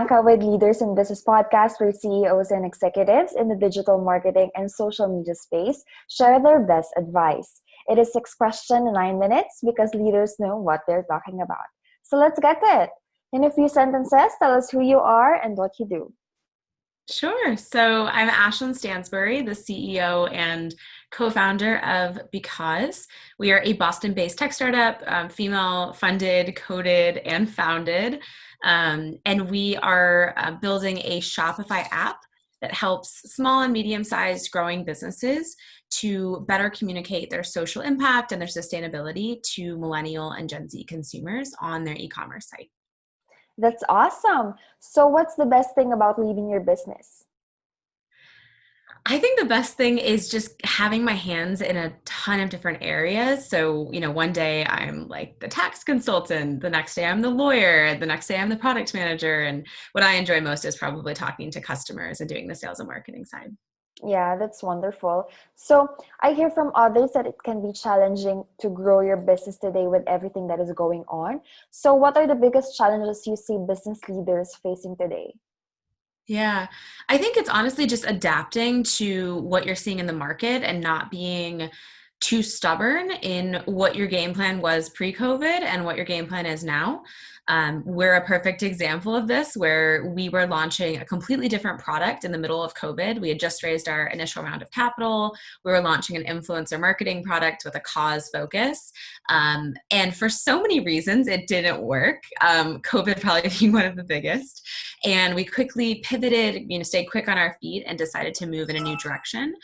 Bianca with Leaders in Business podcast, where CEOs and executives in the digital marketing and social media space share their best advice. It is 6 questions in 9 minutes because leaders know what they're talking about. So let's get to it. In a few sentences, tell us who you are and what you do. Sure. So I'm Ashland Stansbury, the CEO and co-founder of Because. We are a Boston-based tech startup, female-funded, coded, and founded. And we are building a Shopify app that helps small and medium-sized growing businesses to better communicate their social impact and their sustainability to millennial and Gen Z consumers on their e-commerce site. That's awesome. So what's the best thing about leading your business? I think the best thing is just having my hands in a ton of different areas. So, one day I'm like the tax consultant, the next day I'm the lawyer, the next day I'm the product manager. And what I enjoy most is probably talking to customers and doing the sales and marketing side. Yeah, that's wonderful. So I hear from others that it can be challenging to grow your business today with everything that is going on. So what are the biggest challenges you see business leaders facing today? Yeah, I think it's honestly just adapting to what you're seeing in the market and not being too stubborn in what your game plan was pre-COVID and what your game plan is now. We're a perfect example of this, where we were launching a completely different product in the middle of COVID. We had just raised our initial round of capital. We were launching an influencer marketing product with a cause focus. And for so many reasons, it didn't work. COVID probably being one of the biggest. And we quickly pivoted, stayed quick on our feet and decided to move in a new direction,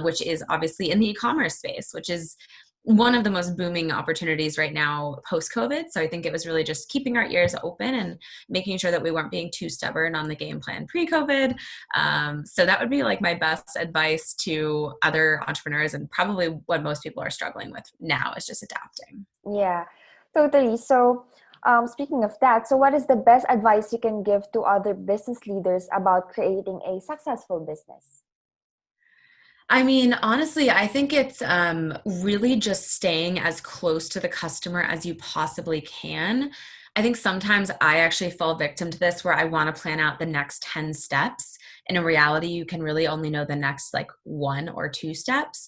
which is obviously in the e-commerce space, which is one of the most booming opportunities right now post-COVID. So I think it was really just keeping our ears open and making sure that we weren't being too stubborn on the game plan pre-COVID. So that would be like my best advice to other entrepreneurs, and probably what most people are struggling with now is just adapting. Yeah, totally. So speaking of that, so what is the best advice you can give to other business leaders about creating a successful business? I mean, honestly, I think it's really just staying as close to the customer as you possibly can. I think sometimes I actually fall victim to this, where I want to plan out the next 10 steps. And in reality, you can really only know the next like 1 or 2 steps.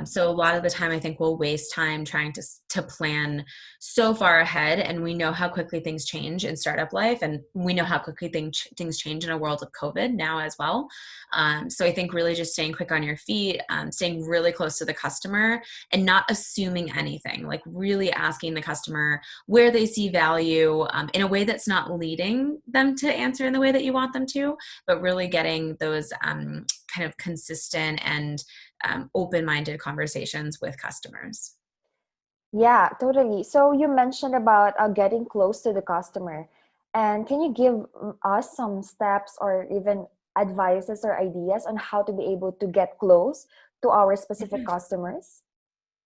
So a lot of the time, I think we'll waste time trying to plan so far ahead. And we know how quickly things change in startup life. And we know how quickly things change in a world of COVID now as well. So I think really just staying quick on your feet, staying really close to the customer and not assuming anything, like really asking the customer where they see value in a way that's not leading them to answer in the way that you want them to, but really getting those kind of consistent and open-minded conversations with customers. Yeah, totally. So you mentioned about getting close to the customer. And can you give us some steps or even advices or ideas on how to be able to get close to our specific customers?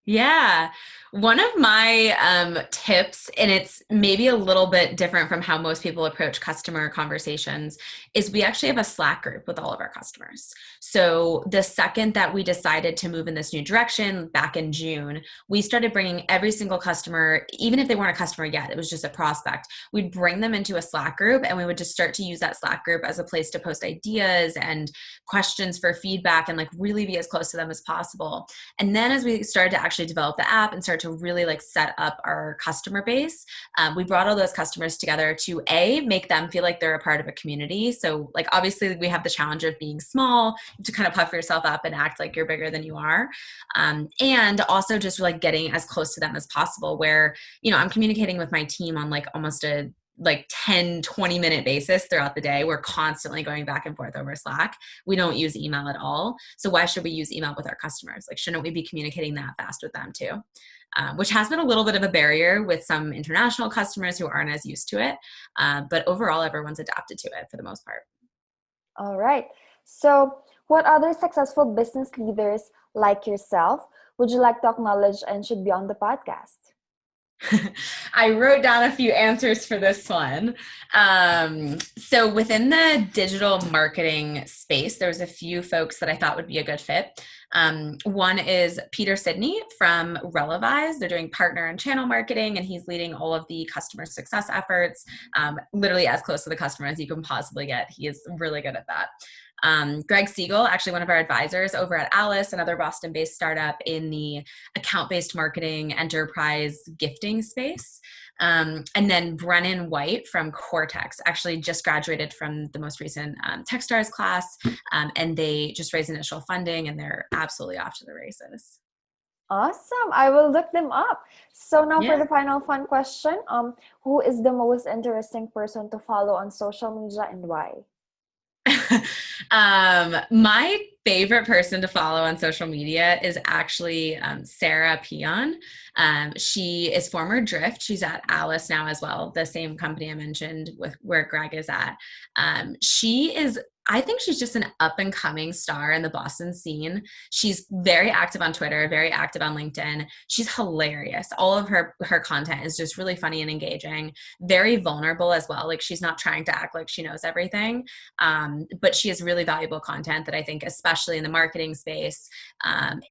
Yeah. One of my tips, and it's maybe a little bit different from how most people approach customer conversations, is we actually have a Slack group with all of our customers. So the second that we decided to move in this new direction back in June, we started bringing every single customer, even if they weren't a customer yet, it was just a prospect, we'd bring them into a Slack group, and we would just start to use that Slack group as a place to post ideas and questions for feedback and like really be as close to them as possible. And then as we started to actually develop the app and start to really like set up our customer base, we brought all those customers together to make them feel like they're a part of a community. So like obviously we have the challenge of being small, to kind of puff yourself up and act like you're bigger than you are. And also just like getting as close to them as possible, where, I'm communicating with my team on like almost a 10-20 minute basis throughout the day. We're constantly going back and forth over Slack. We don't use email at all. So why should we use email with our customers? Like, shouldn't we be communicating that fast with them too? Which has been a little bit of a barrier with some international customers who aren't as used to it. But overall, everyone's adapted to it for the most part. All right. So what other successful business leaders like yourself would you like to acknowledge and should be on the podcast? I wrote down a few answers for this one. So within the digital marketing space, there's a few folks that I thought would be a good fit. One is Peter Sidney from Relevise. They're doing partner and channel marketing, and he's leading all of the customer success efforts, literally as close to the customer as you can possibly get. He is really good at that. Greg Siegel, actually one of our advisors over at Alice, another Boston-based startup in the account-based marketing enterprise gifting space. And then Brennan White from Cortex actually just graduated from the most recent Techstars class, and they just raised initial funding, and they're absolutely off to the races. Awesome. I will look them up. So now for Yeah. the final fun question, who is the most interesting person to follow on social media and why? My favorite person to follow on social media is actually Sarah Peon. She is former Drift. She's at Alice now as well, the same company I mentioned with where Greg is at. I think she's just an up and coming star in the Boston scene. She's very active on Twitter, very active on LinkedIn. She's hilarious. All of her content is just really funny and engaging, very vulnerable as well. Like she's not trying to act like she knows everything. But she has really valuable content that I think, especially in the marketing space,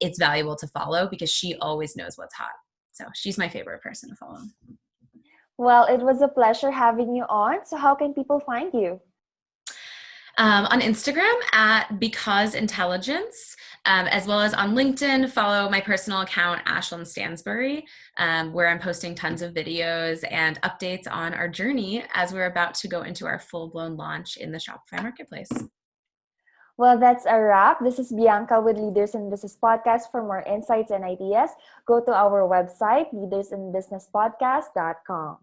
it's valuable to follow because she always knows what's hot. So she's my favorite person to follow. Well, it was a pleasure having you on. So how can people find you? On Instagram at Because Intelligence, as well as on LinkedIn, follow my personal account, Ashland Stansbury, where I'm posting tons of videos and updates on our journey as we're about to go into our full-blown launch in the Shopify marketplace. Well, that's a wrap. This is Bianca with Leaders in Business Podcast. For more insights and ideas, go to our website, leadersinbusinesspodcast.com.